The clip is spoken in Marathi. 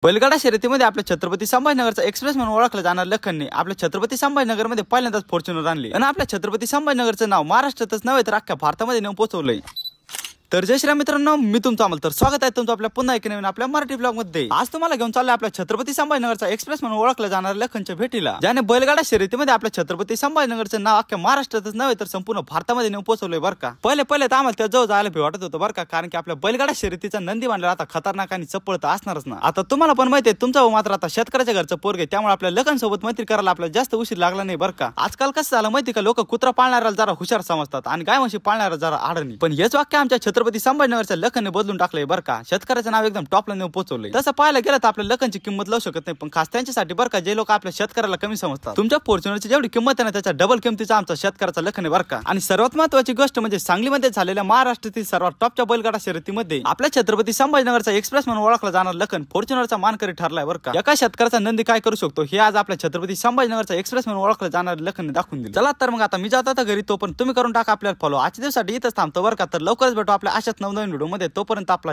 बैलगाडा शर्यतीमध्ये आपल्या छत्रपती संभाजीनगरचा एक्सप्रेस म्हणून ओळखला जाणार लखनने आपल्या छत्रपती संभाजीनगरमध्ये पहिल्यांदाच फॉर्च्युनर आणली आणि आपल्या छत्रपती संभाजीनगरचं नाव महाराष्ट्रातच नव्हे तर अख्ख्या भारतामध्ये नेऊन पोहोचवलंय। तर जय श्री मित्रांनो, मी तुमचं अमल। तर स्वागत आहे तुमचं आपल्या पुन्हा एक नवीन आपल्या मराठी ब्लॉग मध्ये। आज तुम्हाला घेऊन चाललोय आपल्या छत्रपती संभाजीनगरचा एक्सप्रेस म्हणून ओळखला जाणाऱ्या लखनच्या भेटीला, ज्याने बैलगाडा शर्यतीमध्ये आपल्या छत्रपती संभाजीनगरचं नाव अख्ख्या महाराष्ट्रातच नव्हे तर संपूर्ण भारतामध्ये नेऊन पोहोचवलंय बरं का। पहिले तर आम्हाला त्या जवळ जायला भी वाटत होतं बरं का, कारण की आपल्या बैलगाडा शर्यतीचा नंदी मानला आता खतरनाक आणि चपळ तर असणारच ना। आता तुम्हाला पण माहिती आहे तुमचा मात्र आता शेतकऱ्याच्या घरचं पोरगे, त्यामुळे आपल्या लखन सोबत मैत्री करायला आपल्याला जास्त उशीर लागला नाही बरं का। आजकाल कसं झालं माहिती का, लोक कुत्रा पाळणाऱ्याला जरा हुशार समजतात आणि गाय म्हशी पाळणाऱ्याला जरा आडणी, पण हेच वाक्य आमच्या छत्रपती संभाजीनगरच्या लखनने बदलून टाकलंय बरं का। शेतकऱ्याचं नाव एकदम टॉपला नेऊन पोहोचवलंय। तसं पाहायला गेलं तर आपल्या लखनची किंमत लावू शकत नाही, पण खास त्यांच्यासाठी बरं का जे लोक आपल्या शेतकऱ्याला कमी समजतात। तुमच्या फॉर्च्युनरची जेवढी किंमत आहे ना त्याच्या डबल किंमतीचा आमचा शेतकऱ्याचा लखन आहे बरं का। आणि सर्वात महत्त्वाची गोष्ट म्हणजे सांगलीमध्ये झालेल्या महाराष्ट्रातील सर्वात टॉपच्या बैलगाडा शर्यतीमध्ये आपल्या छत्रपती संभाजीनगरचा एक्सप्रेस म्हणून ओळखला जाणार लखन फॉर्च्युनरचा मानकरी ठरलाय बरं का। एका शेतकऱ्याचा नंदी काय करू शकतो हे आज आपल्या छत्रपती संभाजीनगरचा एक्सप्रेस म्हणून ओळखला जाणार लखनने दाखवून दिलं। चला तर मग आता मी जातो आता घरी, तो पण तुम्ही करून टाका आपल्याला फॉलो। आजच्या दिवसासाठी इथंच थांबतो बरं का। तर लवकरच भेटू आपल्या अशाच नवनवीन व्हिडिओ मध्ये, तोपर्यंत आपला